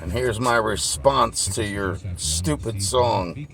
And here's my response to your stupid song.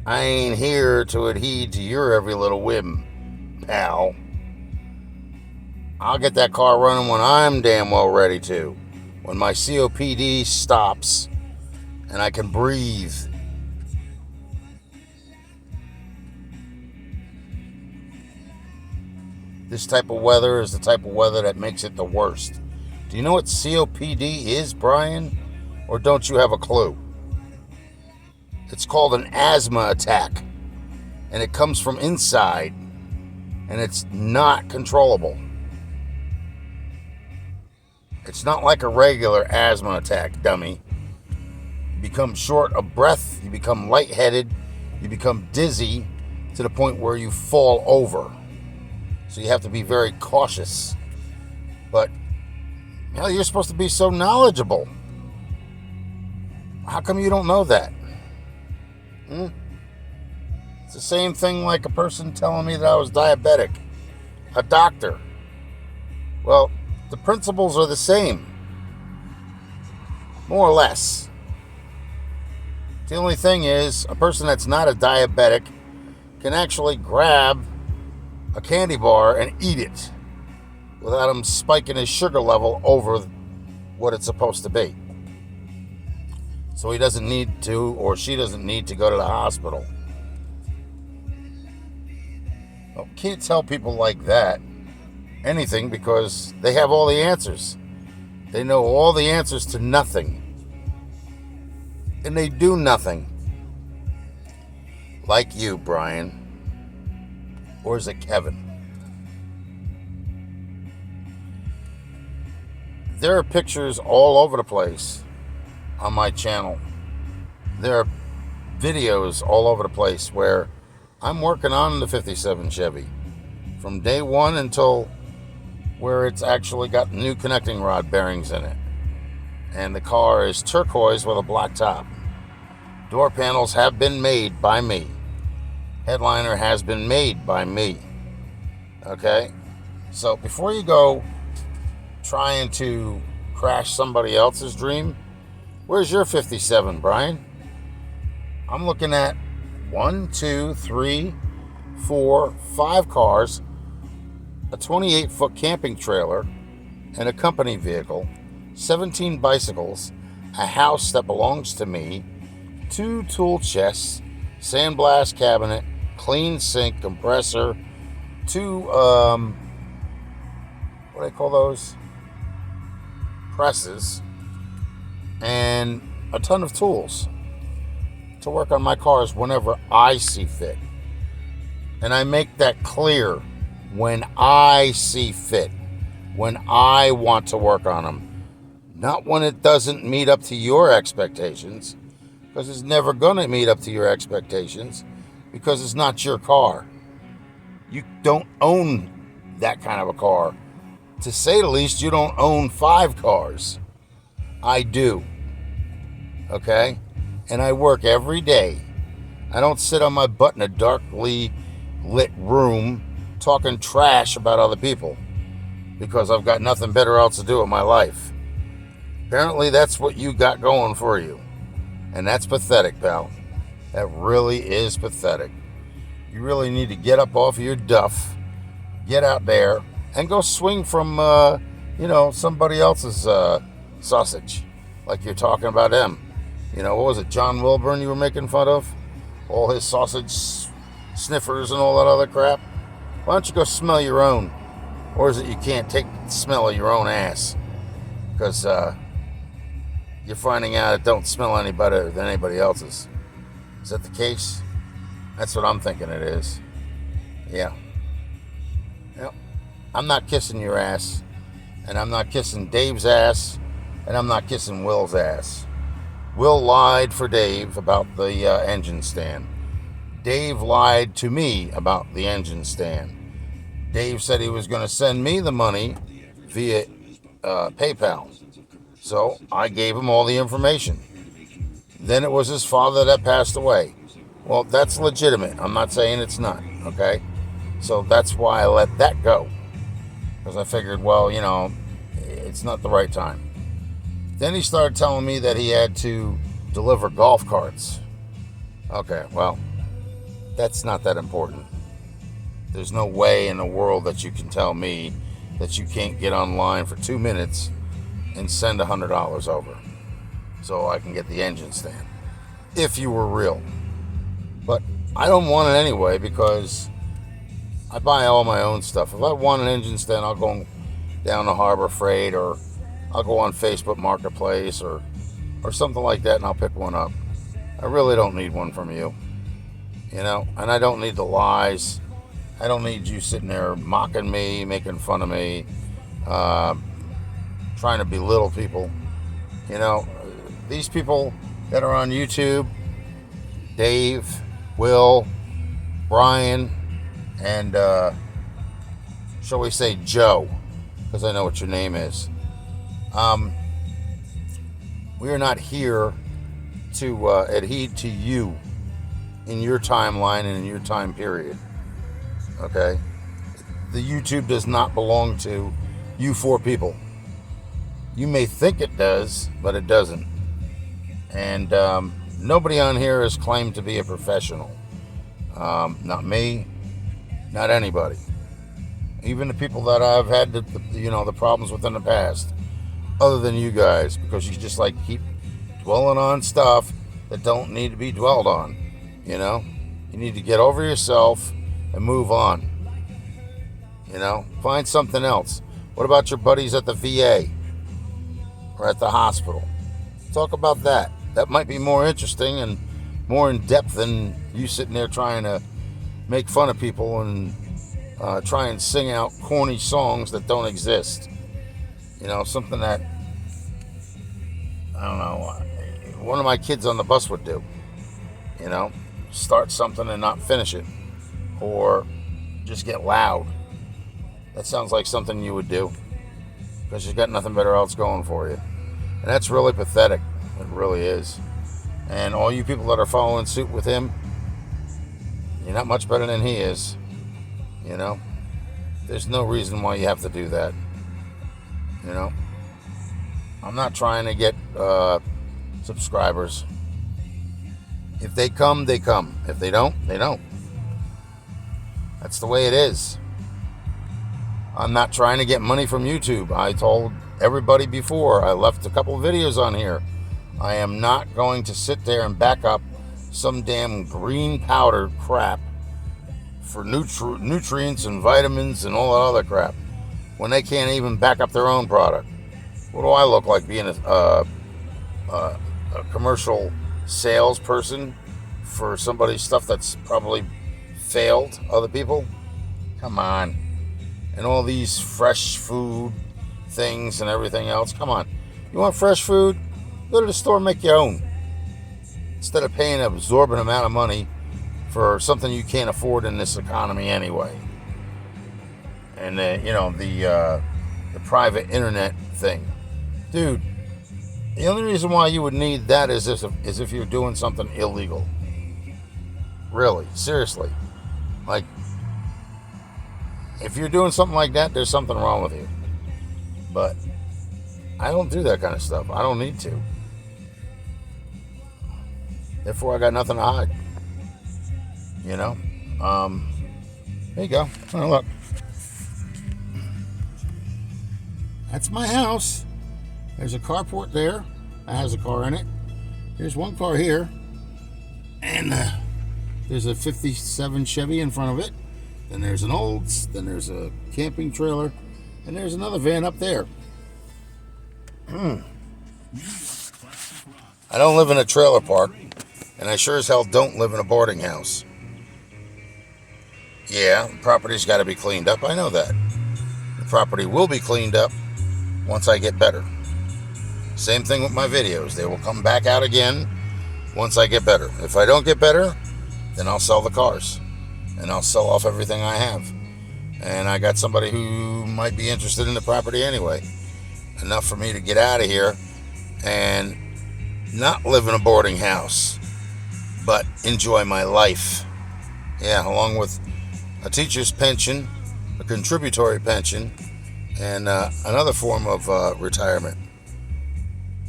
I ain't here to adhere to your every little whim, pal. I'll get that car running when I'm damn well ready to. When my COPD stops and I can breathe. This type of weather is the type of weather that makes it the worst. Do you know what COPD is, Brian? Or don't you have a clue? It's called an asthma attack. And it comes from inside. And it's not controllable. It's not like a regular asthma attack, dummy. You become short of breath, you become lightheaded, you become dizzy to the point where you fall over. So you have to be very cautious. But, you're supposed to be so knowledgeable. How come you don't know that? It's the same thing like a person telling me that I was diabetic. A doctor. Well, the principles are the same. More or less. The only thing is, a person that's not a diabetic can actually grab a candy bar and eat it without him spiking his sugar level over what it's supposed to be. So he doesn't need to, or she doesn't need to go to the hospital. Well, can't tell people like that anything because they have all the answers. They know all the answers to nothing. And they do nothing. Like you, Brian. Or is it Kevin? There are pictures all over the place on my channel. There are videos all over the place where I'm working on the 57 Chevy from day one until where it's actually got new connecting rod bearings in it. And the car is turquoise with a black top. Door panels have been made by me. Headliner has been made by me. Okay? So before you go trying to crash somebody else's dream, where's your 57, Brian? I'm looking at 1, 2, 3, 4, 5 cars, a 28-foot camping trailer, and a company vehicle, 17 bicycles, a house that belongs to me, 2 tool chests, sandblast cabinet, clean sink, compressor, 2, what do they call those? Presses, and a ton of tools to work on my cars whenever I see fit. And I make that clear, when I see fit, when I want to work on them, not when it doesn't meet up to your expectations, because it's never going to meet up to your expectations, because it's not your car. You don't own that kind of a car. To say the least, you don't own 5 cars. I do. Okay? And I work every day. I don't sit on my butt in a darkly lit room talking trash about other people because I've got nothing better else to do with my life. Apparently that's what you got going for you. And that's pathetic, pal. That really is pathetic. You really need to get up off of your duff, get out there, and go swing from, somebody else's sausage. Like you're talking about them. What was it, John Wilburn you were making fun of? All his sausage sniffers and all that other crap. Why don't you go smell your own? Or is it you can't take the smell of your own ass? Because you're finding out it don't smell any better than anybody else's. Is that the case? That's what I'm thinking it is. Yeah. Yep. I'm not kissing your ass. And I'm not kissing Dave's ass. And I'm not kissing Will's ass. Will lied for Dave about the engine stand. Dave lied to me about the engine stand. Dave said he was going to send me the money via PayPal. So I gave him all the information. Then it was his father that passed away. Well, that's legitimate. I'm not saying it's not, okay? So that's why I let that go. Because I figured, it's not the right time. Then he started telling me that he had to deliver golf carts. Okay, well, that's not that important. There's no way in the world that you can tell me that you can't get online for 2 minutes and send $100 over so I can get the engine stand, if you were real. But I don't want it anyway because I buy all my own stuff. If I want an engine stand, I'll go down to Harbor Freight, or I'll go on Facebook Marketplace or something like that, and I'll pick one up. I really don't need one from you, and I don't need the lies. I don't need you sitting there mocking me, making fun of me, trying to belittle people. These people that are on YouTube, Dave, Will, Brian, and shall we say Joe, because I know what your name is. We are not here to adhere to you in your timeline and in your time period. Okay? The YouTube does not belong to you four people. You may think it does, but it doesn't. And nobody on here has claimed to be a professional. Not me, not anybody. Even the people that I've had the problems with in the past, other than you guys, because you just keep dwelling on stuff that don't need to be dwelled on. You need to get over yourself and move on. Find something else. What about your buddies at the VA or at the hospital? Talk about that. That might be more interesting and more in depth than you sitting there trying to make fun of people and try and sing out corny songs that don't exist. Something that, I don't know, one of my kids on the bus would do. Start something and not finish it, or just get loud. That sounds like something you would do, because you've got nothing better else going for you. And that's really pathetic. It really is. And all you people that are following suit with him, you're not much better than he is. There's no reason why you have to do that. I'm not trying to get subscribers. If they come, they come. If they don't, they don't. That's the way it is. I'm not trying to get money from YouTube. I told everybody before, I left a couple of videos on here. I am not going to sit there and back up some damn green powder crap for nutrients and vitamins and all that other crap when they can't even back up their own product. What do I look like, being a commercial salesperson for somebody's stuff that's probably failed other people? Come on. And all these fresh food things and everything else. Come on. You want fresh food? Go to the store and make your own. Instead of paying an absorbent amount of money for something you can't afford in this economy anyway. And the private internet thing. Dude, the only reason why you would need that is if you're doing something illegal. Really, seriously. If you're doing something like that, there's something wrong with you. But I don't do that kind of stuff. I don't need to. Therefore, I got nothing to hide. There you go. Oh, look. That's my house. There's a carport there. That has a car in it. There's one car here. And there's a 57 Chevy in front of it. Then there's an Olds. Then there's a camping trailer. And there's another van up there. I don't live in a trailer park. And I sure as hell don't live in a boarding house. Yeah, the property's got to be cleaned up. I know that. The property will be cleaned up once I get better. Same thing with my videos. They will come back out again once I get better. If I don't get better, then I'll sell the cars. And I'll sell off everything I have. And I got somebody who might be interested in the property anyway. Enough for me to get out of here and not live in a boarding house, but enjoy my life. Yeah, along with a teacher's pension, a contributory pension, and another form of retirement.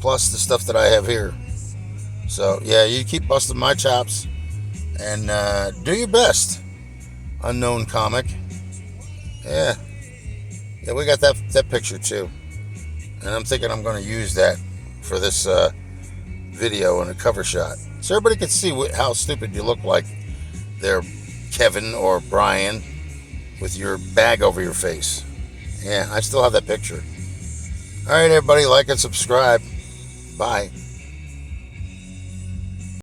plus the stuff that I have here. So, yeah, you keep busting my chops and do your best, unknown comic. Yeah. Yeah, we got that picture too. And I'm thinking I'm going to use that for this video and a cover shot. So everybody can see how stupid you look like there, Kevin or Brian, with your bag over your face. Yeah, I still have that picture. All right, everybody, like and subscribe. Bye.